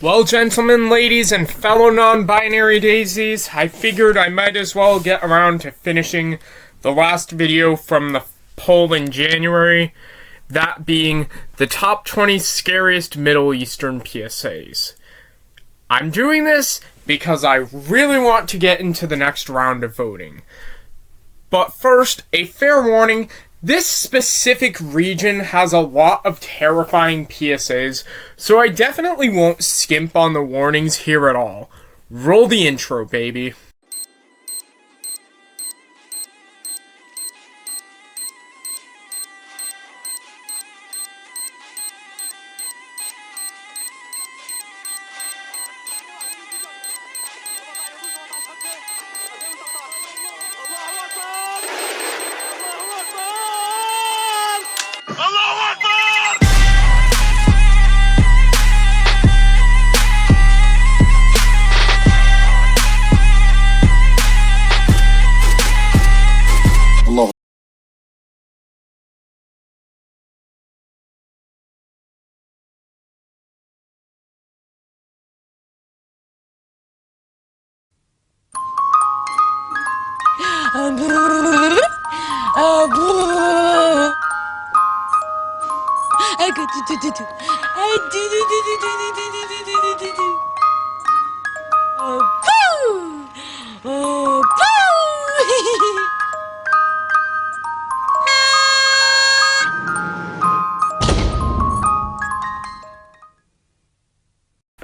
Well, gentlemen, ladies, and fellow non-binary daisies, I figured I might as well get around to finishing the last video from the poll in January, that being the top 20 scariest Middle Eastern PSAs. I'm doing this because I really want to get into the next round of voting. But first, a fair warning, this specific region has a lot of terrifying PSAs, so I definitely won't skimp on the warnings here at all. Roll the intro, baby.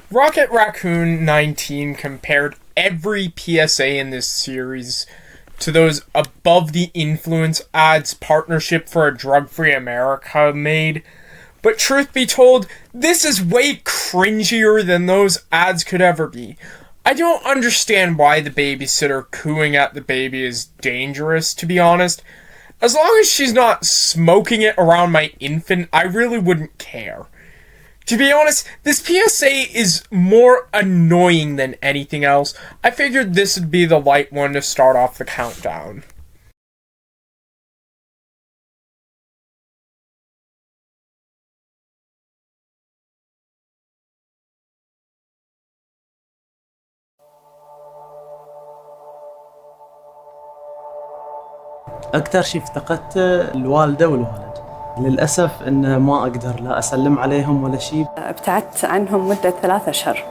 Rocket Raccoon 19 compared every PSA in this series to those Above the Influence ads Partnership for a Drug-Free America made. But truth be told, this is way cringier than those ads could ever be. I don't understand why the babysitter cooing at the baby is dangerous, to be honest. As long as she's not smoking it around my infant, I really wouldn't care. To be honest, this PSA is more annoying than anything else. I figured this would be the light one to start off the countdown. أكثر شيء افتقدت الوالدة والوالد. للأسف إن ما أقدر لا أسلم عليهم ولا شيء. ابتعدت عنهم مدة 3 أشهر.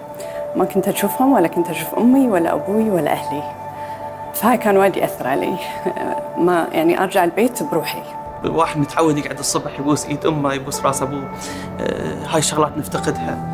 ما كنت أشوفهم ولا كنت أشوف أمي ولا أبوي ولا أهلي. فهاي كان وايد يأثر علي. ما يعني أرجع البيت بروحي. الواحد متعود يقعد الصبح يبوس إيد أمه يبوس راس أبوه. هاي الشغلات نفتقدها.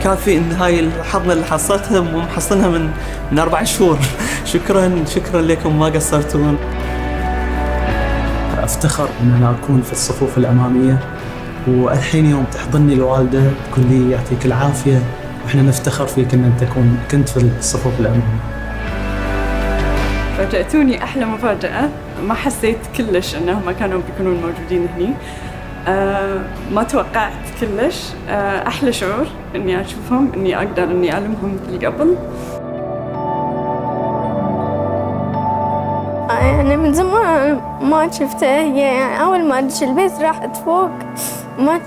كان في إن هاي الحظة اللي حصلتها ومحصلها من 4 شهور. شكرا لكم ما قصرتون. أفتخر إن أنا أكون في الصفوف الأمامية، والحين يوم تحضني الوالدة تقول لي يعطيك العافية وإحنا نفتخر فيك إن أنت كنت في الصفوف الأمامية. فاجأتوني أحلى مفاجأة، ما حسيت كلش إنهم كانوا بيكونون موجودين هني. ما توقعت كلش. أحلى شعور إني أشوفهم، إني أقدر إني ألمهم مثل قبل. يعني من زمان ما شفتها هي، يعني أول ما أدش البيت راحت فوق ما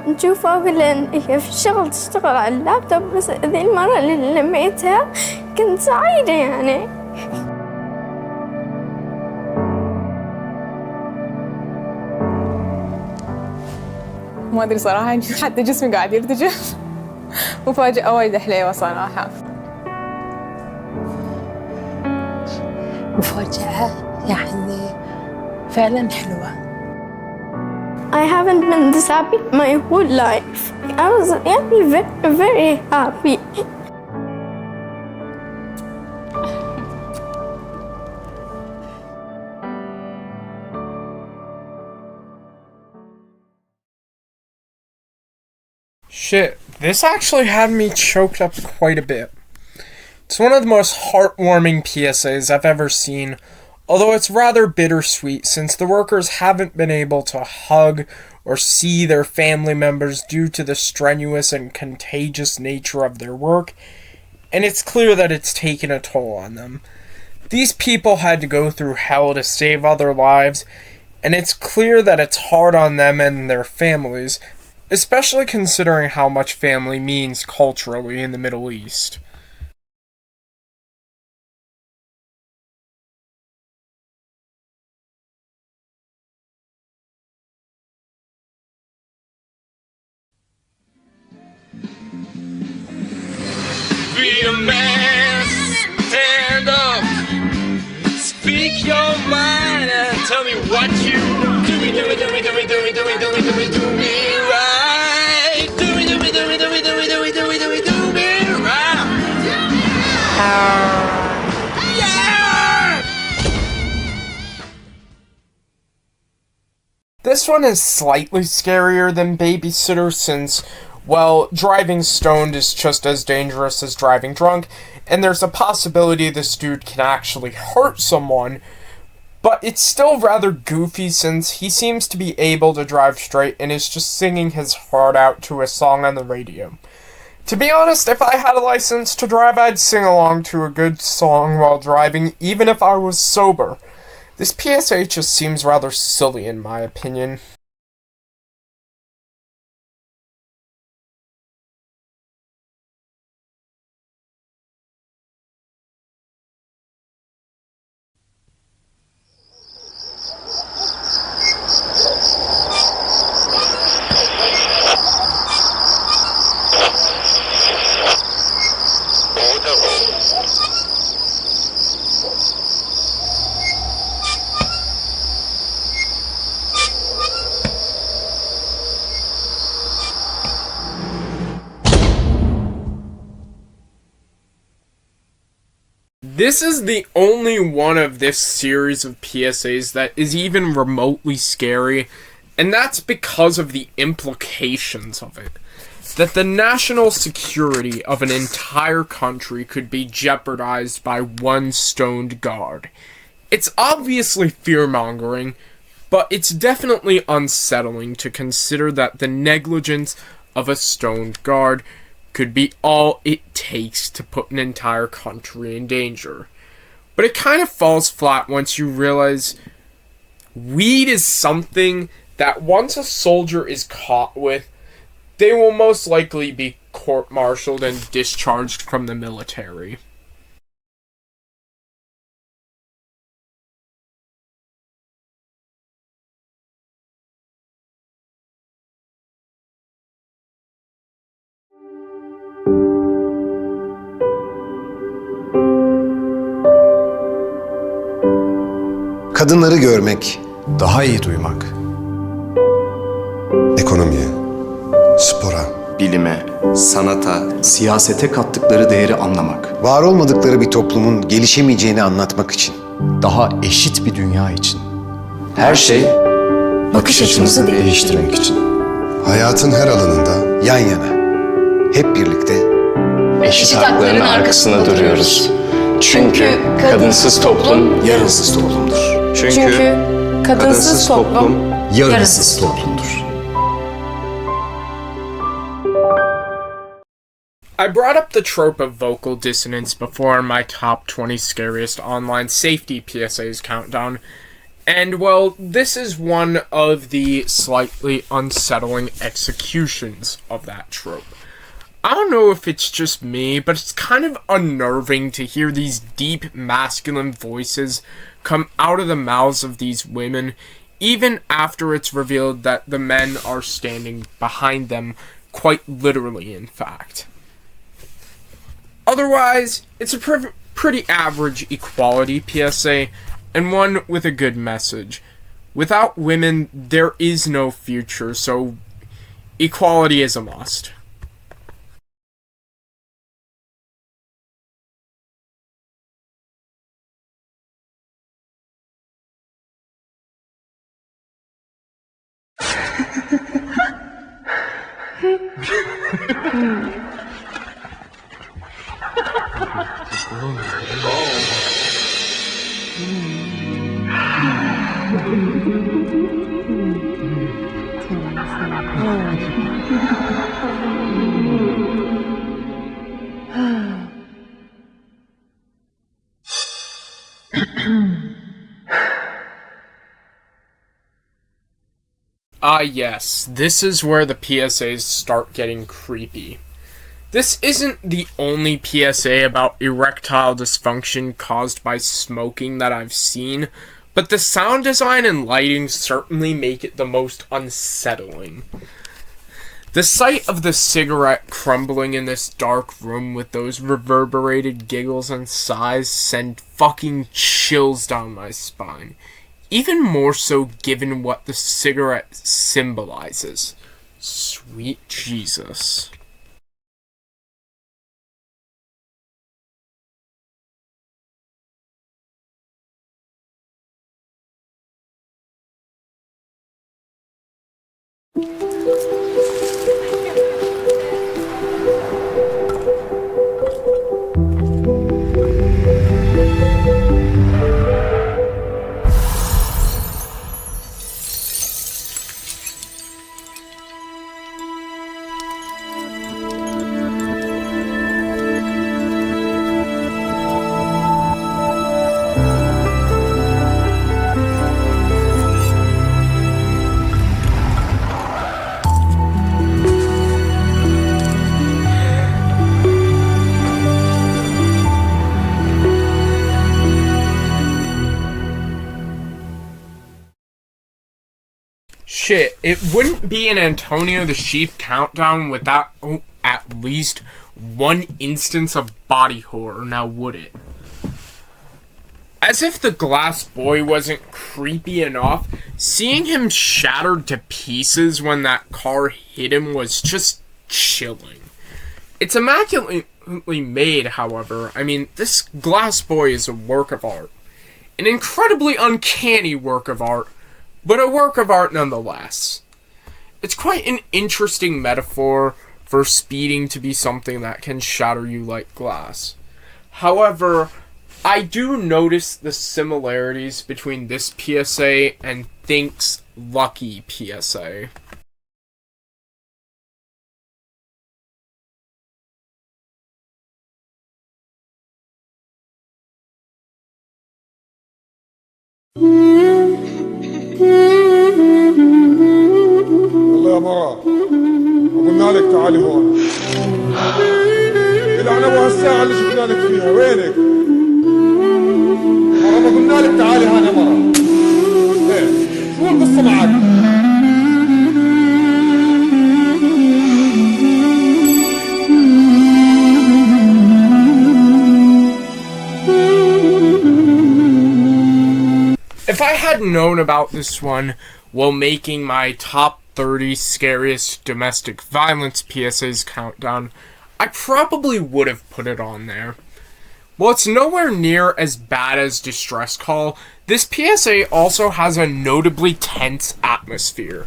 نشوفها لأن هي في الشغل تشتغل على اللابتوب، بس ذي المرة اللي لميتها كنت سعيدة يعني. ما أدري صراحة، حتى جسمي قاعد يرتجف. مفاجأة وايد حليوة صراحة. مفاجأة يعني فعلا حلوة. I haven't been this happy my whole life. I was very, very happy. Shit, this actually had me choked up quite a bit. It's one of the most heartwarming PSAs I've ever seen, although it's rather bittersweet since the workers haven't been able to hug or see their family members due to the strenuous and contagious nature of their work, and it's clear that it's taken a toll on them. These people had to go through hell to save other lives, and it's clear that it's hard on them and their families, especially considering how much family means culturally in the Middle East. Be a man, stand up, speak your mind and tell me what you do me right. Do me right. Yeah! This one is slightly scarier than Babysitter since, well, driving stoned is just as dangerous as driving drunk, and there's a possibility this dude can actually hurt someone, but it's still rather goofy since he seems to be able to drive straight and is just singing his heart out to a song on the radio. To be honest, if I had a license to drive, I'd sing along to a good song while driving, even if I was sober. This PSA just seems rather silly in my opinion. This is the only one of this series of PSAs that is even remotely scary, and that's because of the implications of it. That the national security of an entire country could be jeopardized by one stoned guard. It's obviously fear-mongering, but it's definitely unsettling to consider that the negligence of a stoned guard could be all it takes to put an entire country in danger. But it kind of falls flat once you realize weed is something that once a soldier is caught with, they will most likely be court-martialed and discharged from the military. Kadınları görmek, Daha iyi duymak, ekonomiye, spora, bilime, sanata, siyasete kattıkları değeri anlamak, var olmadıkları bir toplumun gelişemeyeceğini anlatmak için. daha eşit bir dünya için. Her şey bakış açımızı değiştirmek için. Hayatın her alanında yan yana, hep birlikte Eşit hakların arkasında duruyoruz. Çünkü kadınsız toplum yarınsız toplumdur. Çünkü kadınsız toplum yarınsız toplumdur. I brought up the trope of vocal dissonance before in my top 20 scariest online safety PSAs countdown, and well, this is one of the slightly unsettling executions of that trope. I don't know if it's just me, but it's kind of unnerving to hear these deep masculine voices come out of the mouths of these women, even after it's revealed that the men are standing behind them, quite literally in fact. Otherwise, it's a pretty average equality PSA, and one with a good message. Without women, there is no future, so equality is a must. Yes, this is where the PSAs start getting creepy. This isn't the only PSA about erectile dysfunction caused by smoking that I've seen, but the sound design and lighting certainly make it the most unsettling. The sight of the cigarette crumbling in this dark room with those reverberated giggles and sighs send fucking chills down my spine. Even more so given what the cigarette symbolizes. Sweet Jesus. Shit, it wouldn't be an Antonio the Sheep countdown without at least one instance of body horror, now would it? As if the glass boy wasn't creepy enough, seeing him shattered to pieces when that car hit him was just chilling. It's immaculately made, however. I mean, this glass boy is a work of art. An incredibly uncanny work of art, but a work of art nonetheless. It's quite an interesting metaphor for speeding to be something that can shatter you like glass. However, I do notice the similarities between this PSA and Think's Lucky PSA. والله يا مرة قلنا لك تعالي هون يلعن ابو هالساعة اللي شفنا لك فيها وينك؟ مرة ما قلنا لك تعالي هون يا مرة ايه شو القصة معك؟ If I had known about this one while making my top 30 scariest domestic violence PSAs countdown, I probably would have put it on there. While it's nowhere near as bad as Distress Call, this PSA also has a notably tense atmosphere.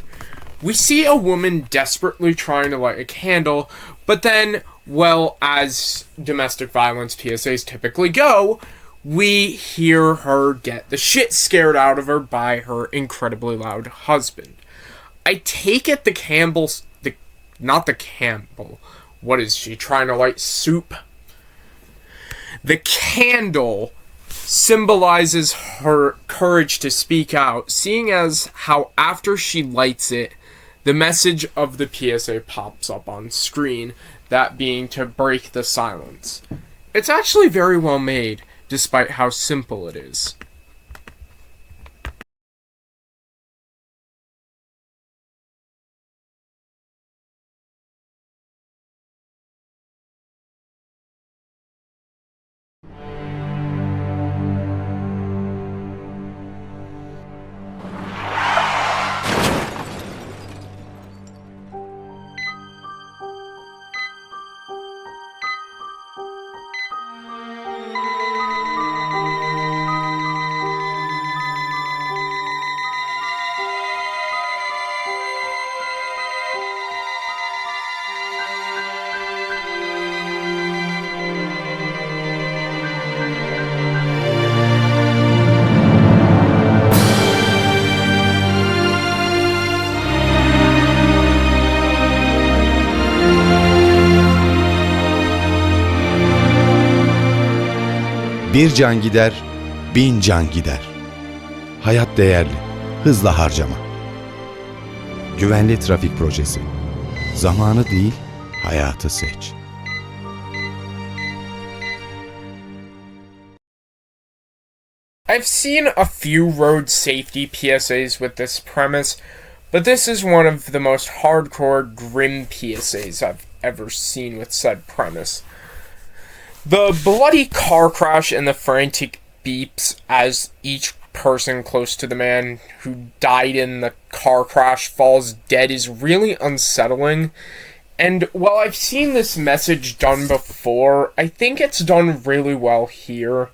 We see a woman desperately trying to light a candle, but then, well, as domestic violence PSAs typically go, we hear her get the shit scared out of her by her incredibly loud husband. I take it not the Campbell. What is she trying to light soup? The candle symbolizes her courage to speak out, seeing as how after she lights it, the message of the PSA pops up on screen, that being to break the silence. It's actually very well made, despite how simple it is. Bir can gider, 1000 can gider. Hayat değerli, hızla harcama. Güvenli trafik projesi. Zamanı değil, hayatı seç. I've seen a few road safety PSAs with this premise, but this is one of the most hardcore, grim PSAs I've ever seen with said premise. The bloody car crash and the frantic beeps as each person close to the man who died in the car crash falls dead is really unsettling. And while I've seen this message done before, I think it's done really well here.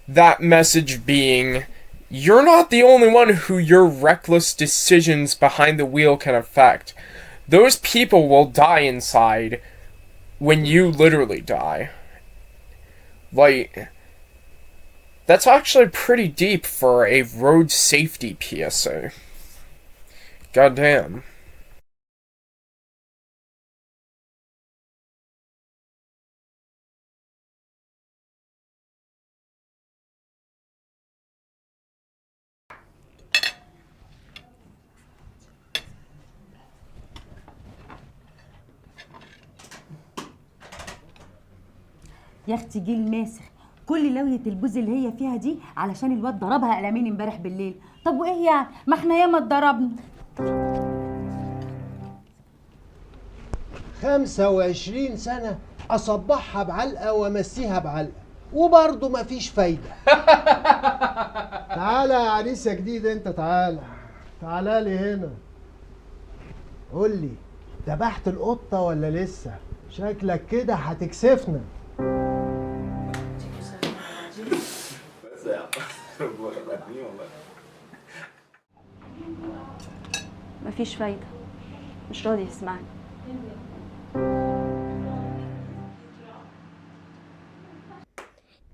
That message being, you're not the only one who your reckless decisions behind the wheel can affect. Those people will die inside when you literally die. Like, that's actually pretty deep for a road safety PSA. Goddamn. يا اختي جيل ماسخ، كل لوية البوز اللي هي فيها دي علشان الواد ضربها قلمين امبارح بالليل. طب وايه يعني؟ ما احنا ياما اتضربنا. 25 سنة أصبحها بعلقة وأمسيها بعلقة وبرضه مفيش فايدة. تعالى يا عريس يا جديد، أنت تعالى لي هنا. قول لي، ذبحت القطة ولا لسه؟ شكلك كده هتكسفنا. مفيش فايدة، مش راضي يسمعني.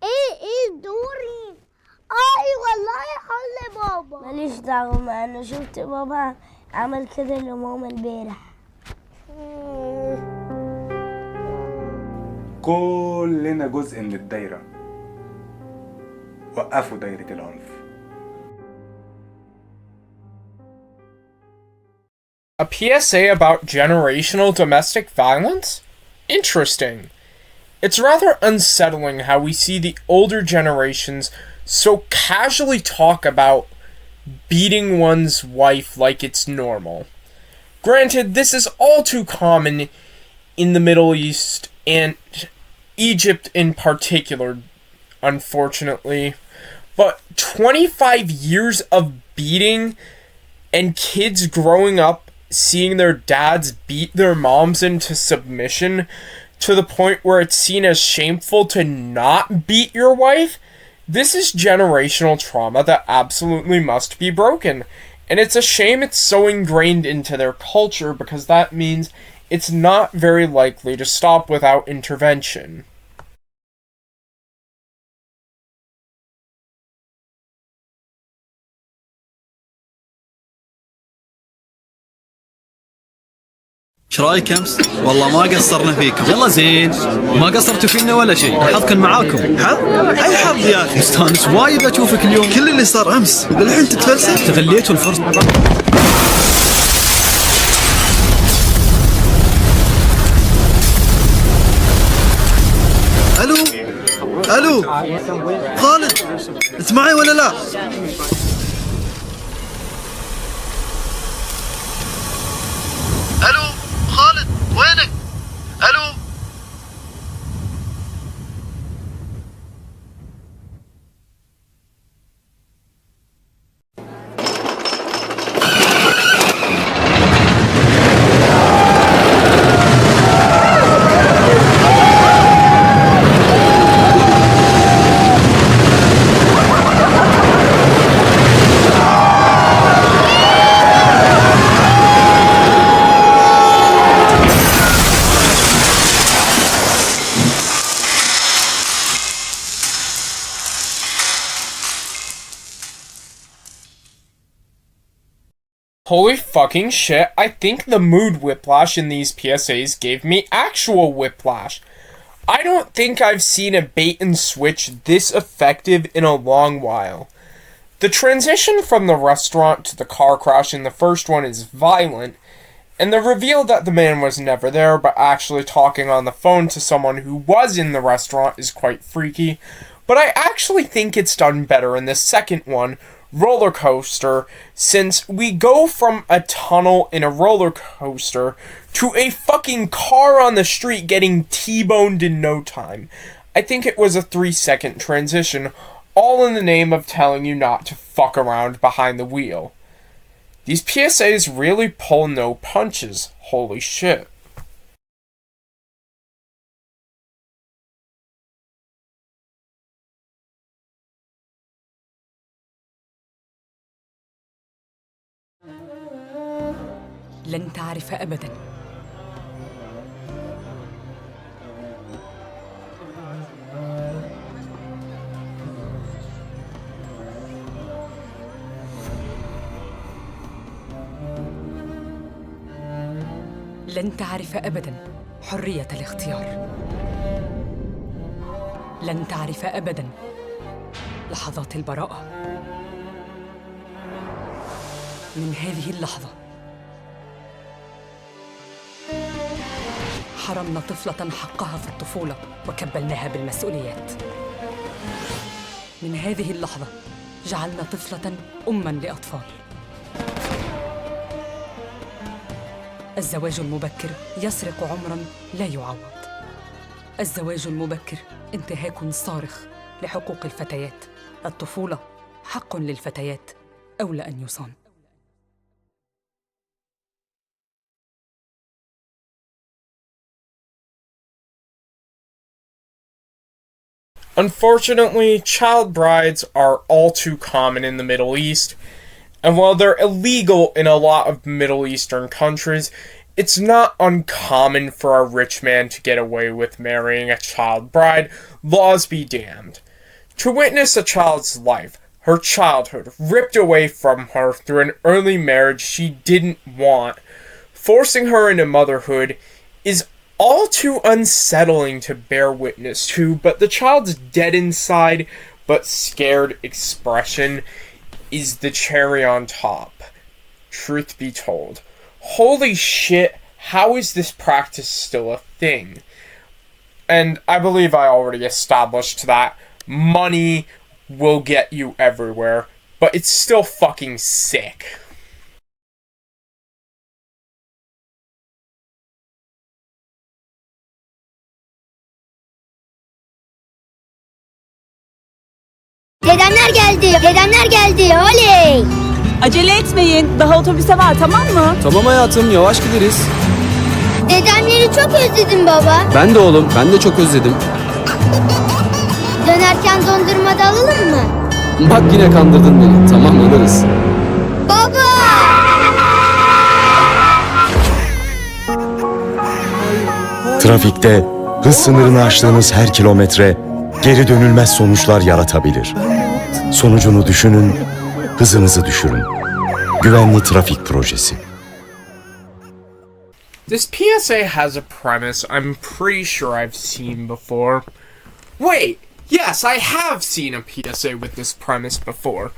ايه دوري؟ اي والله حل بابا. ماليش دعوة، مع انه شفت بابا عمل كده لماما امبارح. كلنا جزء من الدايرة. وقفوا دايرة العنف. A PSA about generational domestic violence? Interesting. It's rather unsettling how we see the older generations so casually talk about beating one's wife like it's normal. Granted, this is all too common in the Middle East and Egypt in particular, unfortunately. But 25 years of beating and kids growing up seeing their dads beat their moms into submission to the point where it's seen as shameful to not beat your wife, this is generational trauma that absolutely must be broken. And it's a shame it's so ingrained into their culture, because that means it's not very likely to stop without intervention. ايش رايك امس؟ والله ما قصرنا فيكم. يلا زين، ما قصرتوا فينا ولا شيء، الحظ كان معاكم. حظ؟ اي حظ يا اخي؟ مستانس وايد اشوفك اليوم. كل اللي صار امس الحين تتفلسف. استغليتوا الفرصه. الو خالد، انت معي ولا لا؟ الو خالد، وينك؟ الو Holy fucking shit, I think the mood whiplash in these PSAs gave me actual whiplash. I don't think I've seen a bait and switch this effective in a long while. The transition from the restaurant to the car crash in the first one is violent, and the reveal that the man was never there but actually talking on the phone to someone who was in the restaurant is quite freaky, but I actually think it's done better in the second one, Roller Coaster, since we go from a tunnel in a roller coaster to a fucking car on the street getting T-boned in no time. I think it was a 3-second transition, all in the name of telling you not to fuck around behind the wheel. These PSAs really pull no punches. Holy shit. لن تعرف أبداً لن تعرف أبداً حرية الاختيار. لن تعرف أبداً لحظات البراءة. من هذه اللحظة حرمنا طفلة حقها في الطفولة وكبلناها بالمسؤوليات. من هذه اللحظة جعلنا طفلة أماً لأطفال. الزواج المبكر يسرق عمراً لا يعوض. الزواج المبكر انتهاك صارخ لحقوق الفتيات. الطفولة حق للفتيات أولى أن يصان. Unfortunately, child brides are all too common in the Middle East, and while they're illegal in a lot of Middle Eastern countries, it's not uncommon for a rich man to get away with marrying a child bride, laws be damned. To witness a child's life, her childhood, ripped away from her through an early marriage she didn't want, forcing her into motherhood, is all too unsettling to bear witness to, but the child's dead inside but scared expression is the cherry on top. Truth be told. Holy shit, how is this practice still a thing? And I believe I already established that money will get you everywhere, but it's still fucking sick. Dedemler geldi, dedemler geldi, oley! Acele etmeyin, daha otobüse var, tamam mı? Tamam hayatım, yavaş gideriz. Dedemleri çok özledim baba. Ben de oğlum, ben de çok özledim. Dönerken dondurma da alalım mı? Bak yine kandırdın beni, tamam alırız. Baba! Trafikte hız sınırını aştığınız her kilometre geri dönülmez sonuçlar yaratabilir. Sonucunu düşünün, hızınızı düşürün. Güvenli Trafik Projesi. This PSA has a premise I'm pretty sure I've seen before. Wait, yes, I have seen a PSA with this premise before.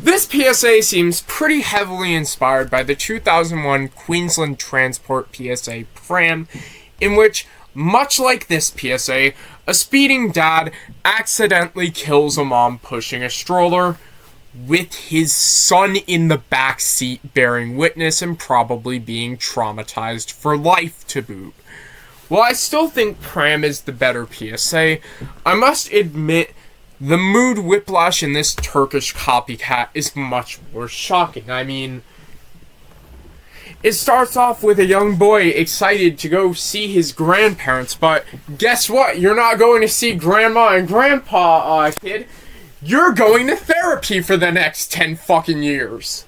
This PSA seems pretty heavily inspired by the 2001 Queensland Transport PSA Pram, in which, much like this PSA, a speeding dad accidentally kills a mom pushing a stroller, with his son in the back seat bearing witness and probably being traumatized for life to boot. While I still think Pram is the better PSA, I must admit the mood whiplash in this Turkish copycat is much more shocking. I mean, it starts off with a young boy excited to go see his grandparents, but guess what? You're not going to see grandma and grandpa, kid. You're going to therapy for the next 10 fucking years.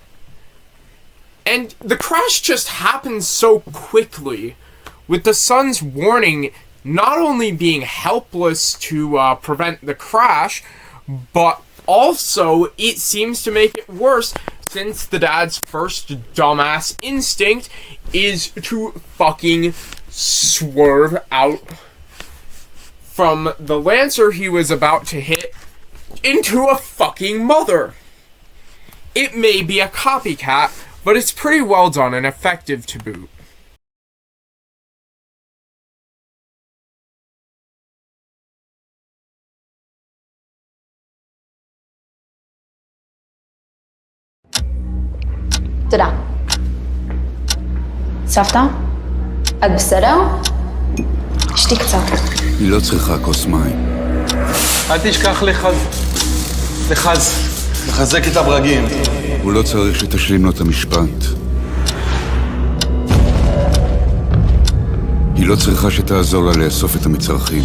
And the crash just happens so quickly, with the son's warning not only being helpless to prevent the crash, but also it seems to make it worse since the dad's first dumbass instinct is to fucking swerve out from the Lancer he was about to hit into a fucking mother. It may be a copycat, but it's pretty well done and effective to boot. תודה. סבתא? את בסדר? שתי קצת. היא לא צריכה כוס מים. אל תשכח לחזק את הברגים. הוא לא צריך שתשלים לו את המשפט. היא לא צריכה שתעזור לה לאסוף את המצרכים.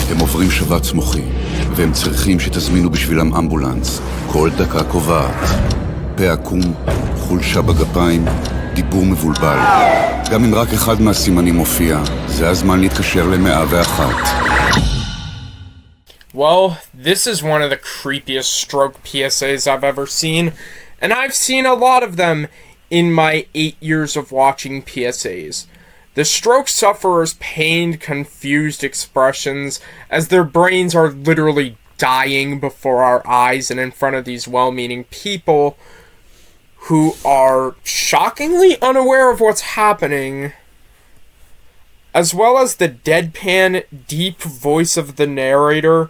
הם עוברים שבץ מוחי, והם צריכים שתזמינו בשבילם אמבולנס. כל דקה קובעת. פה עקום, חולשה בגפיים, דיבור מבולבל. גם אם רק אחד מהסימנים מופיע, זה הזמן להתקשר ל-101. Well, this is one of the creepiest stroke PSAs I've ever seen, and I've seen a lot of them in my 8 years of watching PSAs. The stroke sufferers' pained, confused expressions as their brains are literally dying before our eyes and in front of these well-meaning people who are shockingly unaware of what's happening, as well as the deadpan, deep voice of the narrator,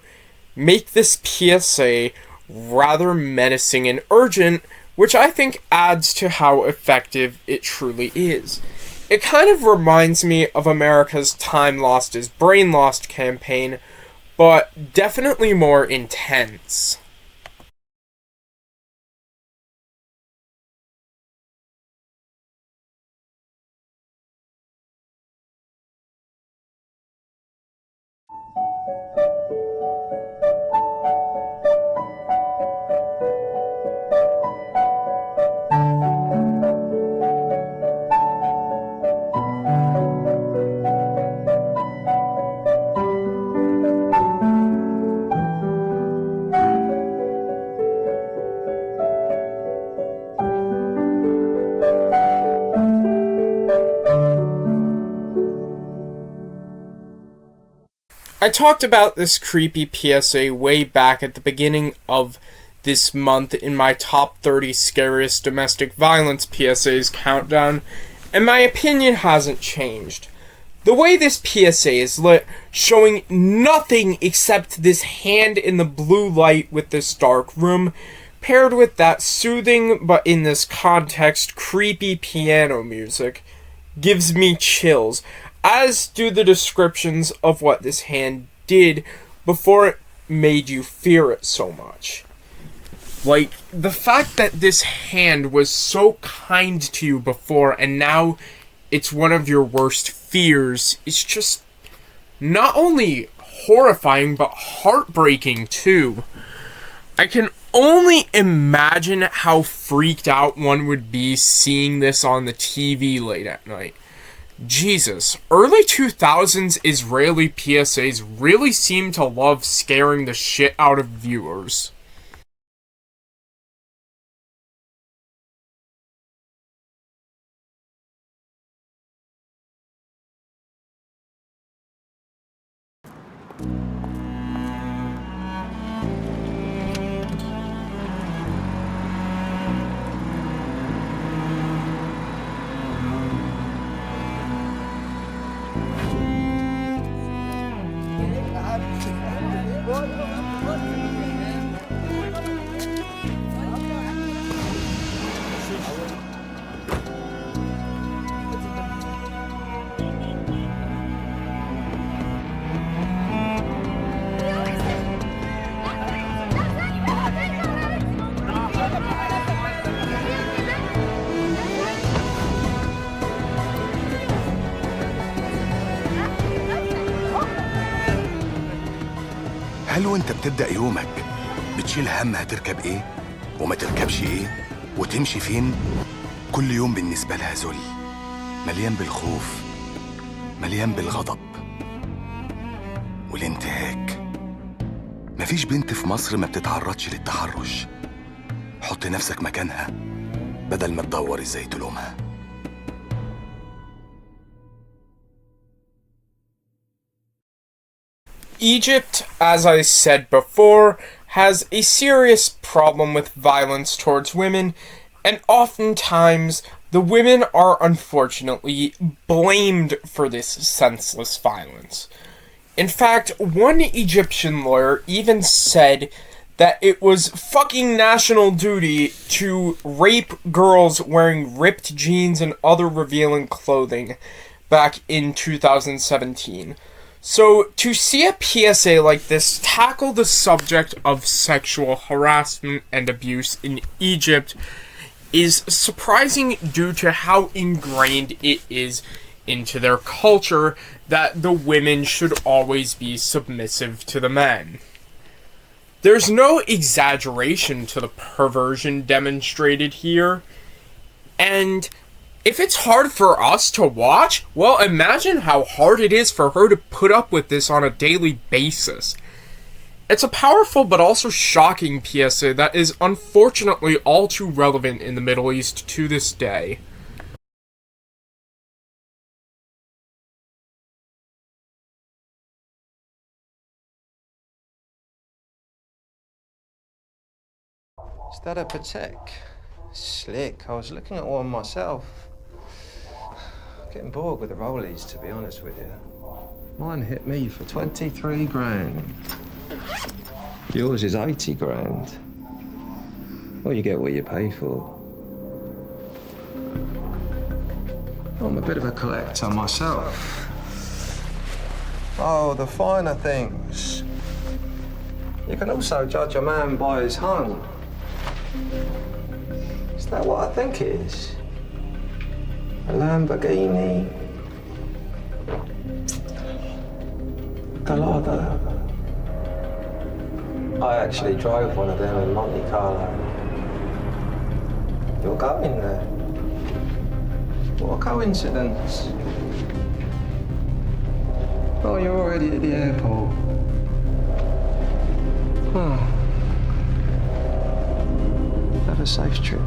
make this PSA rather menacing and urgent, which I think adds to how effective it truly is. It kind of reminds me of America's Time Lost is Brain Lost campaign, but definitely more intense. I talked about this creepy PSA way back at the beginning of this month in my top 30 scariest domestic violence PSAs countdown, and my opinion hasn't changed. The way this PSA is lit, showing nothing except this hand in the blue light with this dark room, paired with that soothing, but in this context, creepy piano music, gives me chills, as do the descriptions of what this hand did before it made you fear it so much. Like, the fact that this hand was so kind to you before and now it's one of your worst fears is just not only horrifying but heartbreaking too. I can only imagine how freaked out one would be seeing this on the TV late at night. Jesus, early 2000s Israeli PSAs really seem to love scaring the shit out of viewers. هل وانت بتبدأ يومك بتشيل هم هتركب ايه وما تركبش ايه وتمشي فين؟ كل يوم بالنسبة لها ذل، مليان بالخوف، مليان بالغضب والانتهاك. مفيش بنت في مصر ما بتتعرضش للتحرش. حط نفسك مكانها بدل ما تدور ازاي تلومها. Egypt, as I said before, has a serious problem with violence towards women, and oftentimes the women are unfortunately blamed for this senseless violence. In fact, one Egyptian lawyer even said that it was fucking national duty to rape girls wearing ripped jeans and other revealing clothing back in 2017. So, to see a PSA like this tackle the subject of sexual harassment and abuse in Egypt is surprising due to how ingrained it is into their culture that the women should always be submissive to the men. There's no exaggeration to the perversion demonstrated here, and if it's hard for us to watch, well, imagine how hard it is for her to put up with this on a daily basis. It's a powerful but also shocking PSA that is unfortunately all too relevant in the Middle East to this day. Is that a Patek? Slick. I was looking at one myself. Getting bored with the rollies, to be honest with you. Mine hit me for 23 grand. Yours is 80 grand. Well, you get what you pay for. I'm a bit of a collector myself. Oh, the finer things. You can also judge a man by his hung. Is that what I think it is? A Lamborghini? Gallardo? I actually drove one of them in Monte Carlo. You're going there? What a coincidence. Oh, you're already at the airport. Have a safe trip.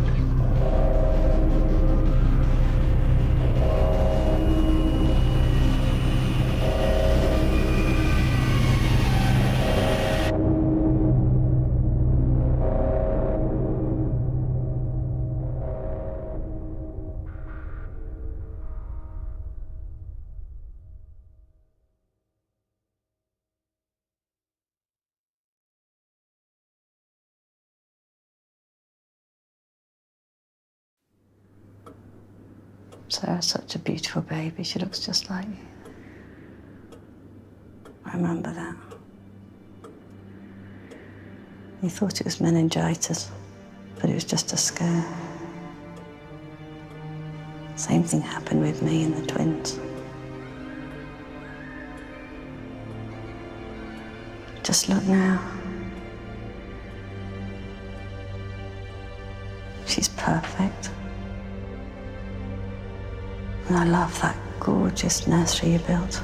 Sarah's such a beautiful baby. She looks just like you. I remember that. You thought it was meningitis, but it was just a scare. Same thing happened with me and the twins. Just look now. She's perfect. And I love that gorgeous nursery you built.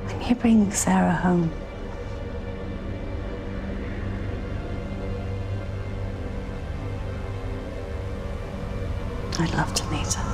When you bring Sarah home, I'd love to meet her.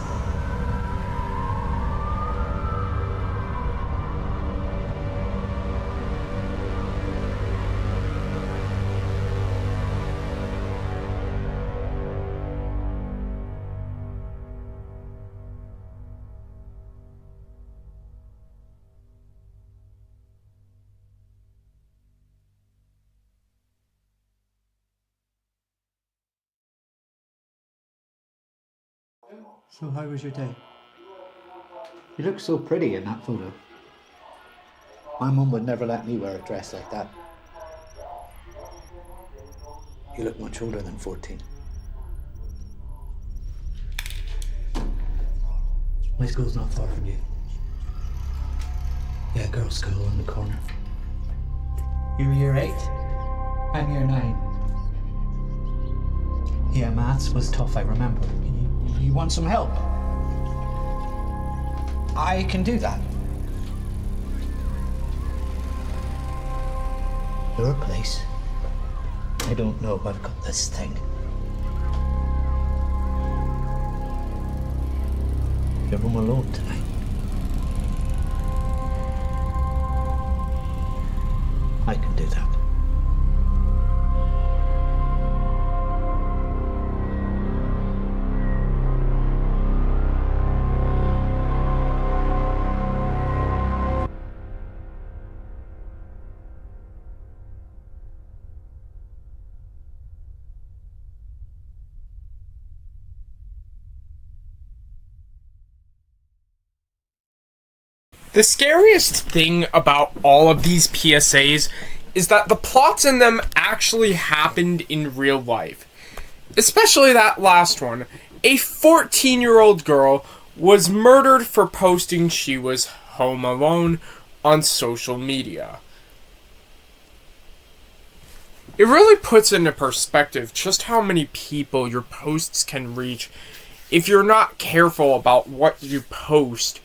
So how was your day? You look so pretty in that photo. My mum would never let me wear a dress like that. You look much older than 14. My school's not far from you. Yeah, girls' school on the corner. You're year 8? I'm year 9. Yeah, maths was tough, I remember. You want some help? I can do that. Your place? I don't know, I've got this thing. You're home alone tonight. I can do that. The scariest thing about all of these PSAs is that the plots in them actually happened in real life. Especially that last one. A 14-year-old girl was murdered for posting she was home alone on social media. It really puts into perspective just how many people your posts can reach if you're not careful about what you post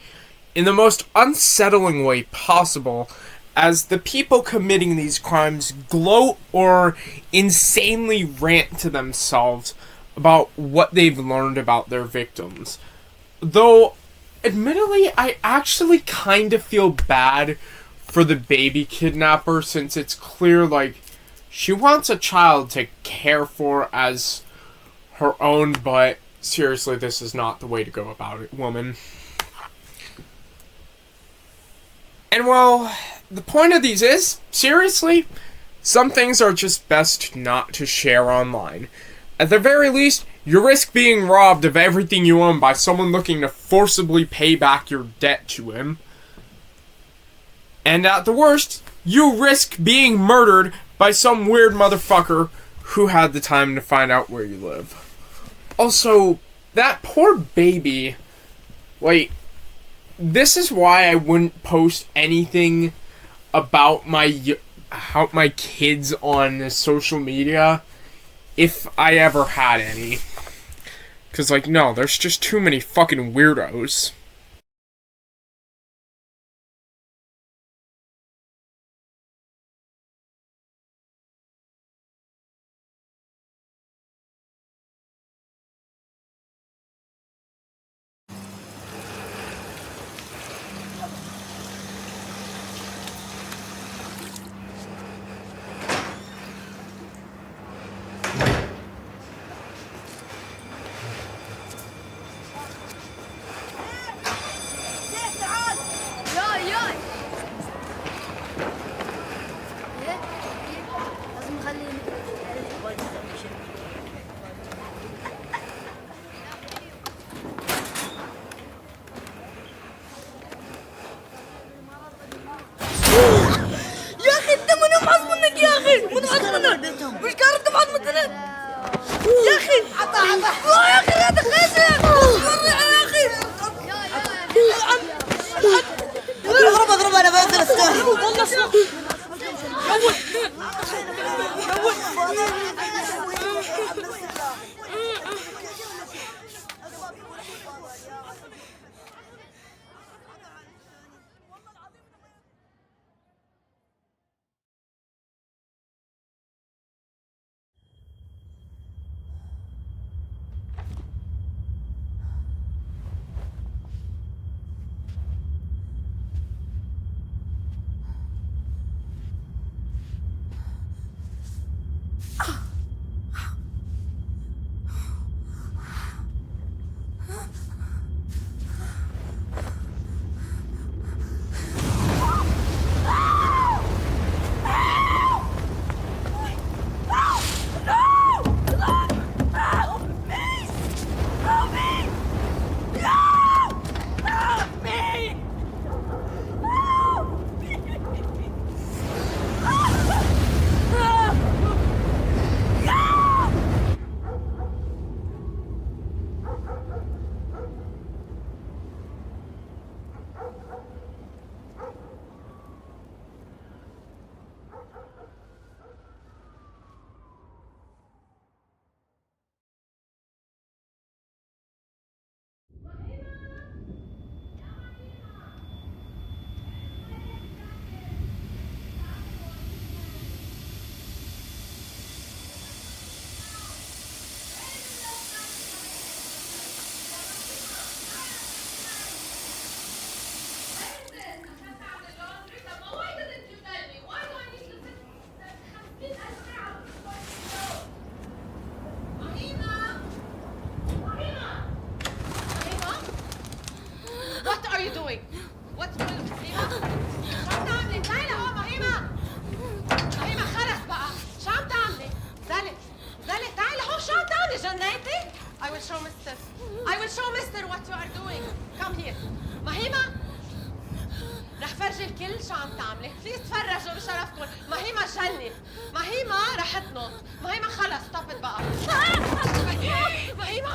in the most unsettling way possible, as the people committing these crimes gloat or insanely rant to themselves about what they've learned about their victims. Though, admittedly, I actually kind of feel bad for the baby kidnapper, since it's clear, like, she wants a child to care for as her own, but seriously, this is not the way to go about it, woman. And well, the point of these is, seriously, some things are just best not to share online. At the very least, you risk being robbed of everything you own by someone looking to forcibly pay back your debt to him. And at the worst, you risk being murdered by some weird motherfucker who had the time to find out where you live. Also, that poor baby, like, this is why I wouldn't post anything about my kids on social media if I ever had any. 'Cause, like, no, there's just too many fucking weirdos. يا اخي انت منو محظ منك يا اخي منو محظ منك مش قارب تبعض مثلا يا اخي يا اخي لا تخيسر يا اخي اضرب انا باخر الساحل والله you doing? What's going on? مهيمة؟ شو عم تعملي؟ تعي لهون مهيمة! مهيمة خلص بقى، شو عم تعملي؟ زلت تعي لهون، شو عم تعملي؟ جنيتي؟ I will show mister what you are doing. Come here. مهيمة رح فرجي الكل شو عم تعملي. بليز تفرجوا بشرفكم. مهيمة جني. مهيمة رح تنط. مهيمة خلص طبت بقى. مهيمة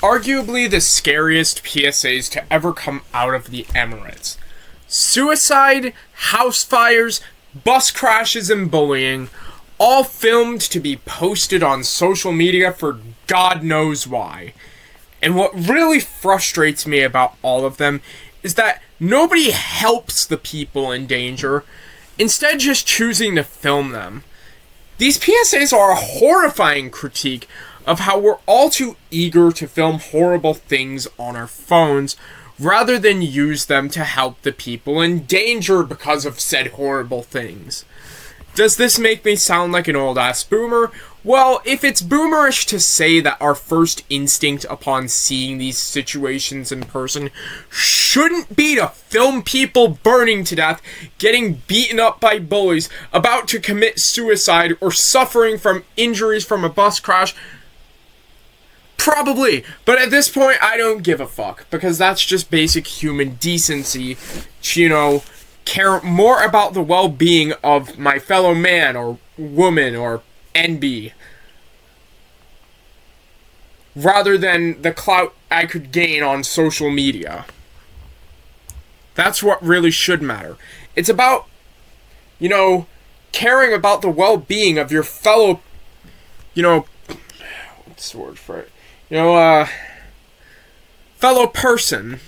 Arguably the scariest PSAs to ever come out of the Emirates. Suicide, house fires, bus crashes, and bullying, all filmed to be posted on social media for God knows why. And what really frustrates me about all of them is that nobody helps the people in danger, instead just choosing to film them. These PSAs are a horrifying critique of how we're all too eager to film horrible things on our phones rather than use them to help the people in danger because of said horrible things. Does this make me sound like an old-ass boomer? Well, if it's boomerish to say that our first instinct upon seeing these situations in person shouldn't be to film people burning to death, getting beaten up by bullies, about to commit suicide, or suffering from injuries from a bus crash, probably, but at this point I don't give a fuck, because that's just basic human decency to, care more about the well-being of my fellow man or woman or NB rather than the clout I could gain on social media. That's what really should matter. It's about, caring about the well-being of your fellow, what's the word for it? Fellow person.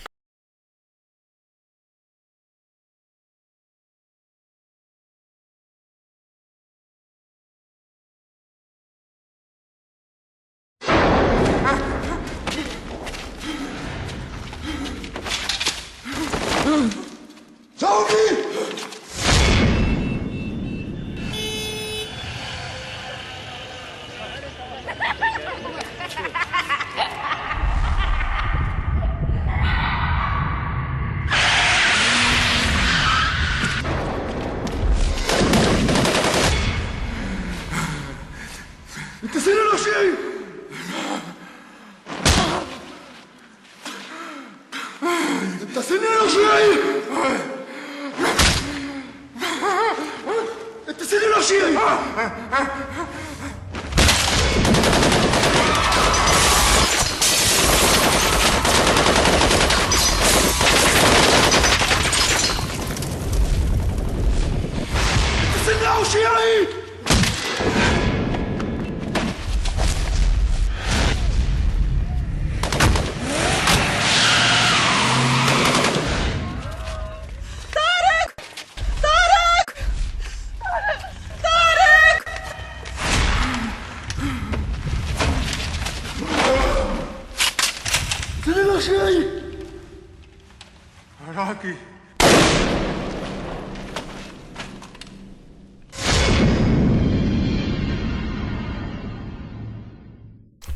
Iraqi.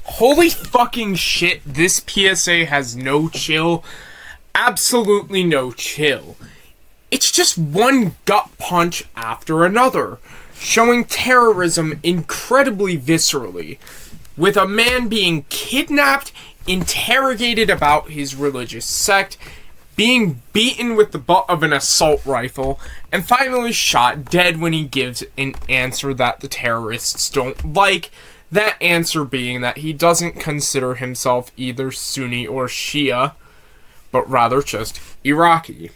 Holy fucking shit, this PSA has no chill. Absolutely no chill. It's just one gut punch after another, showing terrorism incredibly viscerally, with a man being kidnapped, interrogated about his religious sect, being beaten with the butt of an assault rifle, and finally shot dead when he gives an answer that the terrorists don't like, that answer being that he doesn't consider himself either Sunni or Shia, but rather just Iraqi.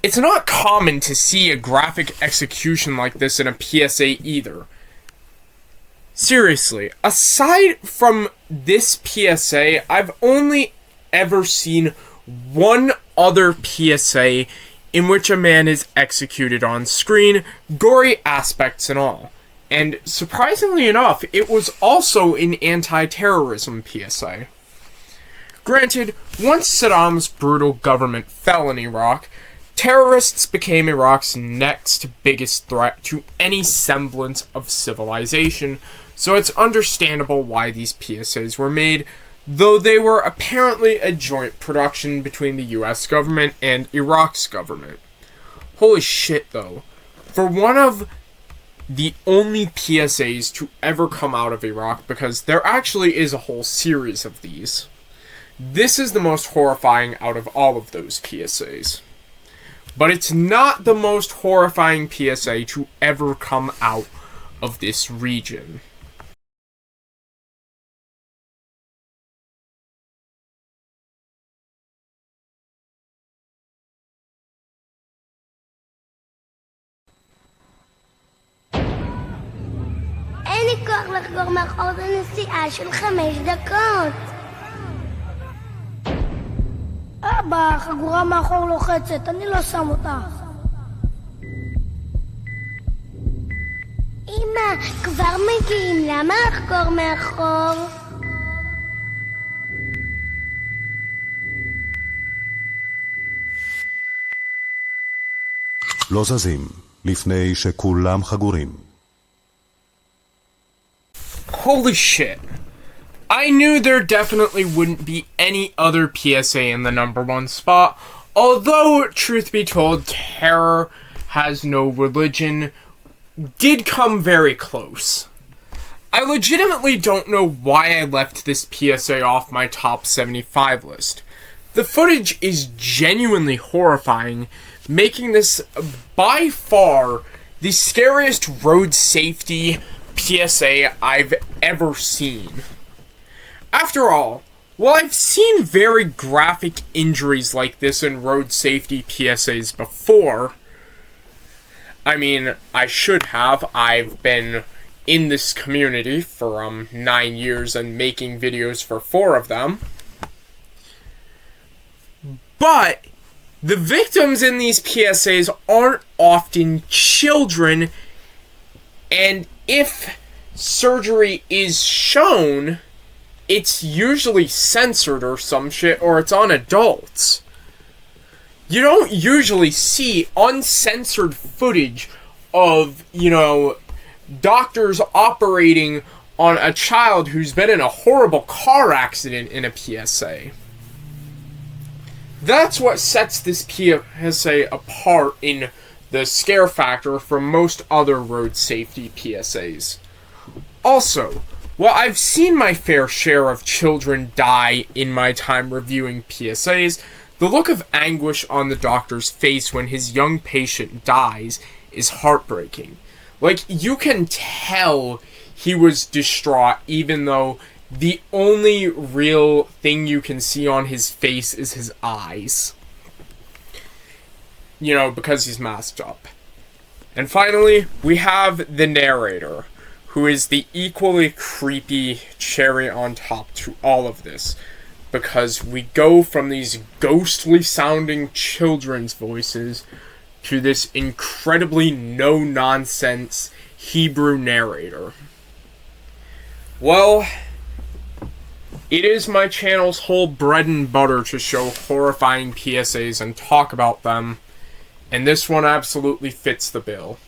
It's not common to see a graphic execution like this in a PSA either. Seriously, aside from this PSA, I've only ever seen one other PSA in which a man is executed on screen, gory aspects and all. And surprisingly enough, it was also an anti-terrorism PSA. Granted, once Saddam's brutal government fell in Iraq, terrorists became Iraq's next biggest threat to any semblance of civilization, so it's understandable why these PSAs were made, though they were apparently a joint production between the US government and Iraq's government. Holy shit though. For one of the only PSAs to ever come out of Iraq, because there actually is a whole series of these, this is the most horrifying out of all of those PSAs. But it's not the most horrifying PSA to ever come out of this region. אין לי כוח לחגור מאחורי הנסיעה של 5 דקות. אבא, חגורה מאחור לוחצת, אני לא שם אותך. אמא, כבר מגיעים, למה לחגור מאחור? לא זזים, לפני שכולם חגורים. Holy shit. I knew there definitely wouldn't be any other PSA in the #1 spot, although, truth be told, terror has no religion did come very close. I legitimately don't know why I left this PSA off my top 75 list. The footage is genuinely horrifying, making this by far the scariest road safety PSA I've ever seen. After all, while I've seen very graphic injuries like this in road safety PSAs before, I mean, I should have. I've been in this community for 9 years and making videos for 4 of them. But the victims in these PSAs aren't often children, and if surgery is shown, it's usually censored or some shit, or it's on adults. You don't usually see uncensored footage of, doctors operating on a child who's been in a horrible car accident in a PSA. That's what sets this PSA apart in the scare factor from most other road safety PSAs. Also, while I've seen my fair share of children die in my time reviewing PSAs, the look of anguish on the doctor's face when his young patient dies is heartbreaking. Like, you can tell he was distraught, even though the only real thing you can see on his face is his eyes. Because he's masked up. And finally, we have the narrator, who is the equally creepy cherry on top to all of this, because we go from these ghostly sounding children's voices to this incredibly no-nonsense Hebrew narrator. Well, It is my channel's whole bread and butter to show horrifying PSAs and talk about them, and this one absolutely fits the bill.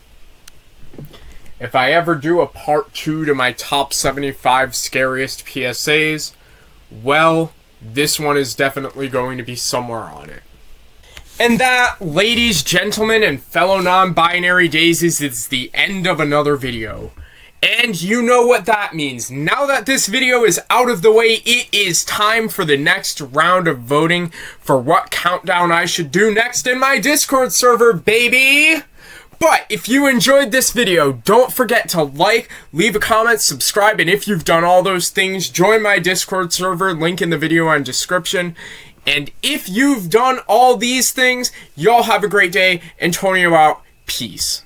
If I ever do a part 2 to my top 75 scariest PSAs, well, this one is definitely going to be somewhere on it. And that, ladies, gentlemen, and fellow non-binary daisies, is the end of another video. And you know what that means. Now that this video is out of the way, it is time for the next round of voting for what countdown I should do next in my Discord server, baby! But if you enjoyed this video, don't forget to like, leave a comment, subscribe, and if you've done all those things, join my Discord server, link in the video and description. And if you've done all these things, y'all have a great day. Antonio out. Peace.